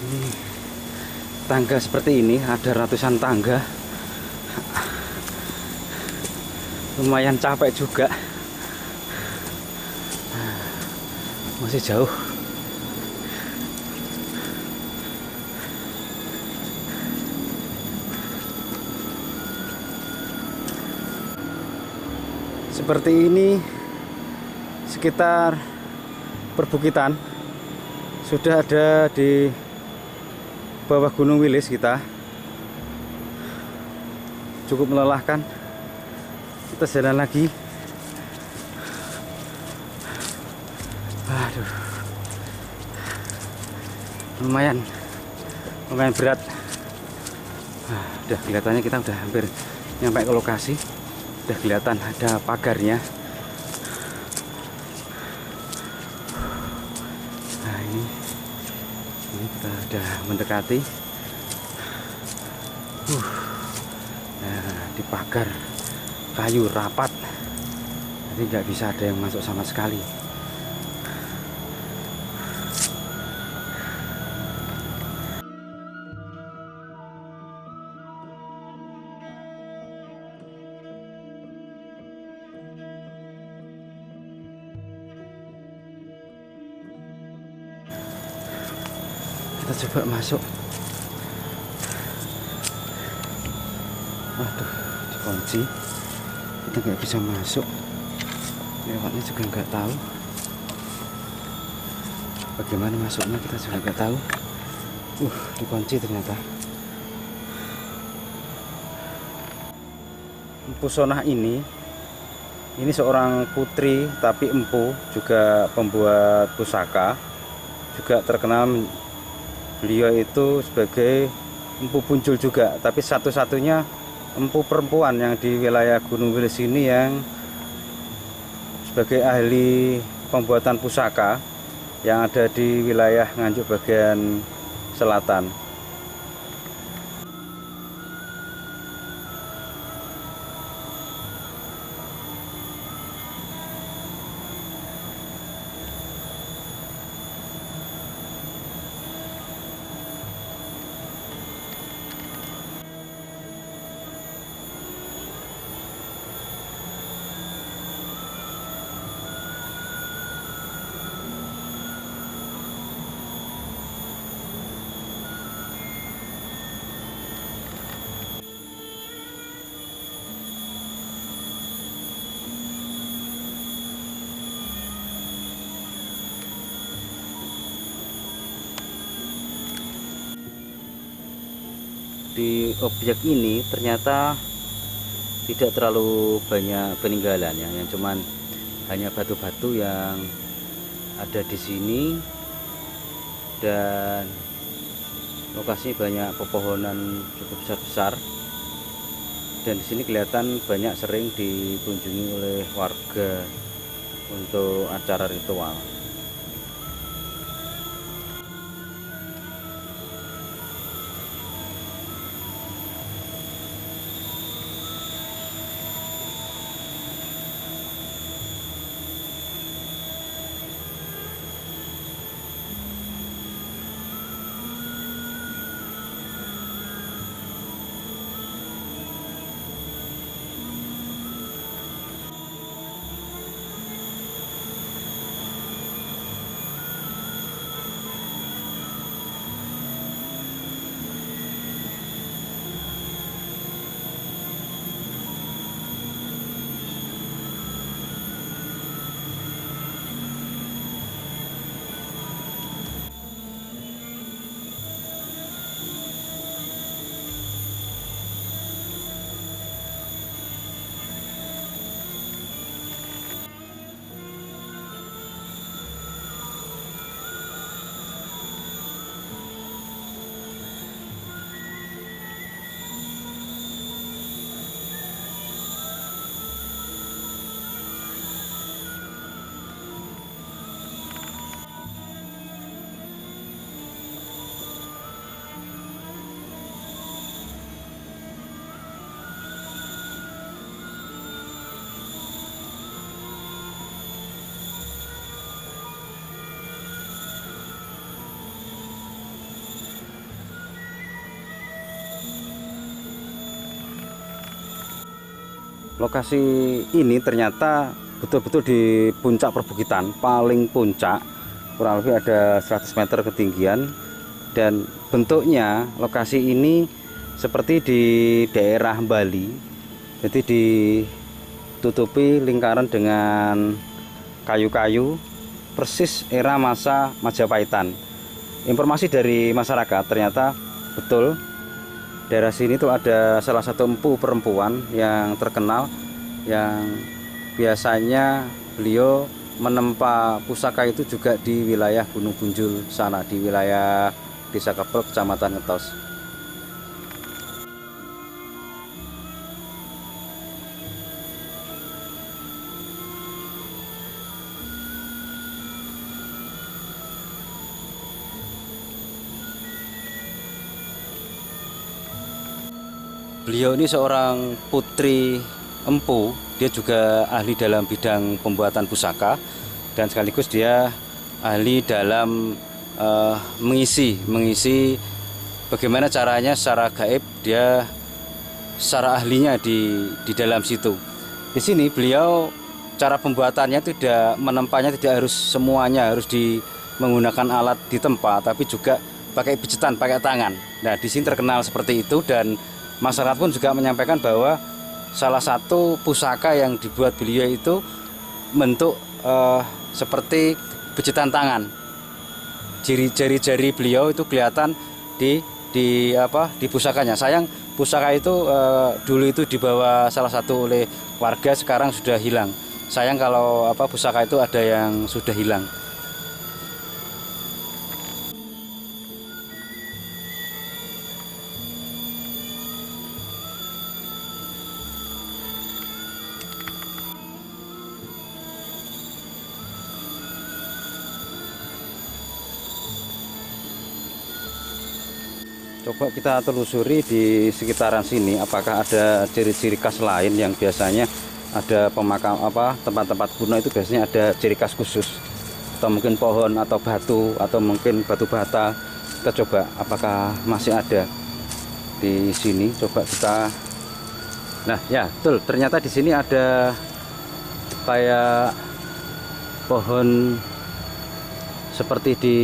Ini tangga seperti ini, ada ratusan tangga. Lumayan capek juga. Masih jauh. Seperti ini sekitar perbukitan. Sudah ada di bawah Gunung Wilis kita. Cukup melelahkan. Kita jalan lagi. Aduh. Lumayan berat. Udah kelihatannya kita udah hampir nyampe ke lokasi. Udah kelihatan ada pagarnya. Nah ini kita udah mendekati. Nah di pagar kayu rapat, jadi nggak bisa ada yang masuk sama sekali. Kita coba masuk. Waduh, dikunci. Kita nggak bisa masuk. Lewatnya juga nggak tahu. Bagaimana masuknya kita juga nggak tahu. Dikunci ternyata. Empu Sonah ini seorang putri tapi empu, juga pembuat pusaka, juga terkenal. Beliau itu sebagai empu punjul juga, tapi satu-satunya empu perempuan yang di wilayah Gunung Wilis ini yang sebagai ahli pembuatan pusaka yang ada di wilayah Nganjuk bagian selatan. Di objek ini ternyata tidak terlalu banyak peninggalan ya, yang cuman hanya batu-batu yang ada di sini, dan lokasi banyak pepohonan cukup besar-besar, dan di sini kelihatan banyak sering dikunjungi oleh warga untuk acara ritual. lokasi ini ternyata betul-betul di puncak perbukitan, paling puncak, kurang lebih ada 100 meter ketinggian. Dan bentuknya lokasi ini seperti di daerah Bali, jadi ditutupi lingkaran dengan kayu-kayu persis era masa Majapahitan. Informasi dari masyarakat ternyata betul daerah sini tuh ada salah satu empu perempuan yang terkenal, yang biasanya beliau menempa pusaka itu juga di wilayah Gunung Bunjul sana, di wilayah Desa Kepel, Kecamatan Ngetos. Beliau ini seorang putri empu, dia juga ahli dalam bidang pembuatan pusaka, dan sekaligus dia ahli dalam mengisi bagaimana caranya secara gaib, dia secara ahlinya di dalam situ. Di sini beliau cara pembuatannya tidak menempanya, tidak harus semuanya harus menggunakan alat ditempa, tapi juga pakai pijetan, pakai tangan. Nah, di sini terkenal seperti itu, dan masyarakat pun juga menyampaikan bahwa salah satu pusaka yang dibuat beliau itu bentuk seperti pijetan tangan. Jari-jari beliau itu kelihatan di pusakanya. Sayang pusaka itu dulu itu dibawa salah satu oleh warga, sekarang sudah hilang. Sayang kalau pusaka itu ada yang sudah hilang. Coba kita telusuri di sekitaran sini, apakah ada ciri-ciri khas lain yang biasanya ada tempat-tempat kuno itu biasanya ada ciri khas khusus, atau mungkin pohon atau batu atau mungkin batu bata. Kita coba apakah masih ada di sini. Coba kita, nah ya betul, ternyata di sini ada kayak pohon seperti di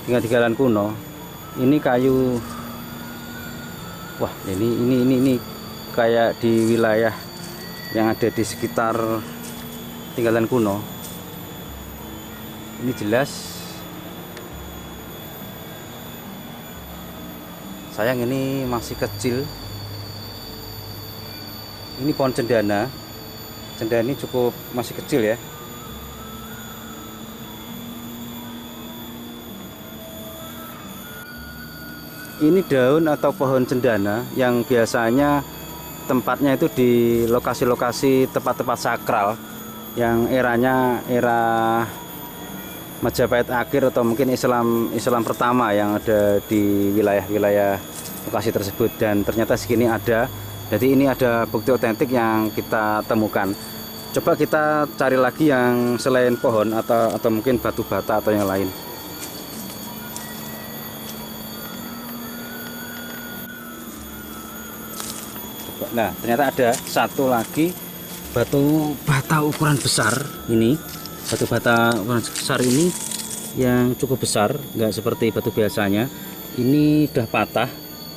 tinggal-tinggalan kuno. Ini kayu, wah ini kayak di wilayah yang ada di sekitar tinggalan kuno. Ini jelas, sayang ini masih kecil. Ini pohon cendana. Cendana ini cukup masih kecil ya. Ini daun atau pohon cendana yang biasanya tempatnya itu di lokasi-lokasi tempat-tempat sakral yang eranya era Majapahit akhir atau mungkin Islam pertama yang ada di wilayah-wilayah lokasi tersebut, dan ternyata segini ada. Jadi ini ada bukti otentik yang kita temukan. Coba kita cari lagi yang selain pohon atau mungkin batu bata atau yang lain. Nah, ternyata ada satu lagi batu bata ukuran besar. Ini batu bata ukuran besar ini yang cukup besar, nggak seperti batu biasanya. Ini udah patah,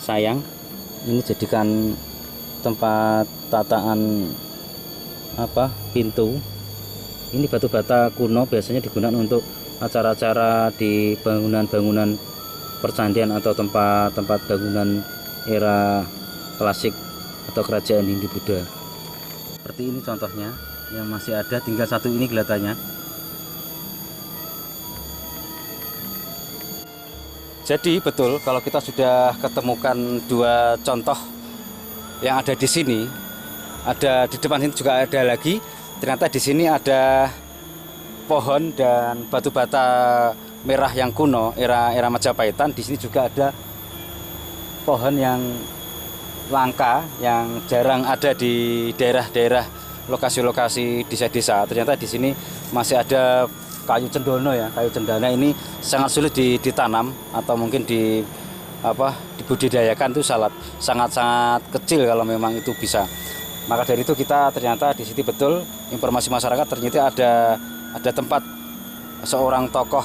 sayang. Ini jadikan tempat tataan pintu. Ini batu bata kuno, biasanya digunakan untuk acara-acara di bangunan-bangunan percandian atau tempat-tempat bangunan era klasik atau kerajaan Hindu Buddha. Seperti ini contohnya yang masih ada, tinggal satu ini kelihatannya. Jadi betul kalau kita sudah ketemukan dua contoh yang ada di sini, ada di depan sini juga ada lagi. Ternyata di sini ada pohon dan batu bata merah yang kuno era Majapahitan. Di sini juga ada pohon yang langka yang jarang ada di daerah-daerah lokasi-lokasi desa-desa. Ternyata di sini masih ada kayu cendono ya, kayu cendana. Ini sangat sulit ditanam atau mungkin dibudidayakan, itu sangat-sangat kecil kalau memang itu bisa. Maka dari itu kita ternyata di sini betul informasi masyarakat ternyata ada tempat seorang tokoh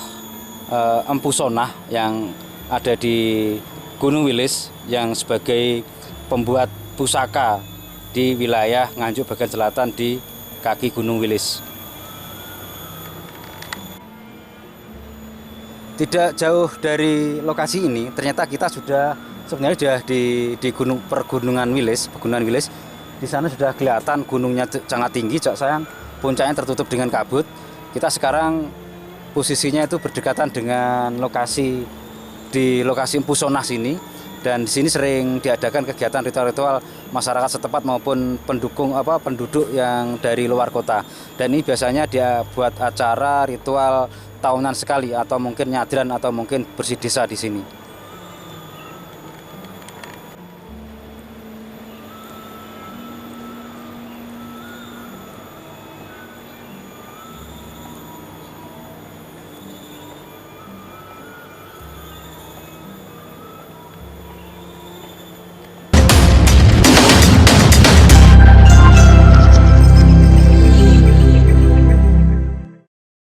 Empu Sonah yang ada di Gunung Wilis yang sebagai pembuat pusaka di wilayah Nganjuk bagian selatan di kaki Gunung Wilis. Tidak jauh dari lokasi ini, ternyata kita sebenarnya di Gunung Pergunungan Wilis, Pegunungan Wilis. Di sana sudah kelihatan gunungnya sangat tinggi, sayang puncaknya tertutup dengan kabut. Kita sekarang posisinya itu berdekatan dengan lokasi Empu Sonah sini, dan di sini sering diadakan kegiatan ritual-ritual masyarakat setempat maupun penduduk yang dari luar kota. Dan ini biasanya dia buat acara ritual tahunan sekali atau mungkin nyadran atau mungkin bersih desa di sini.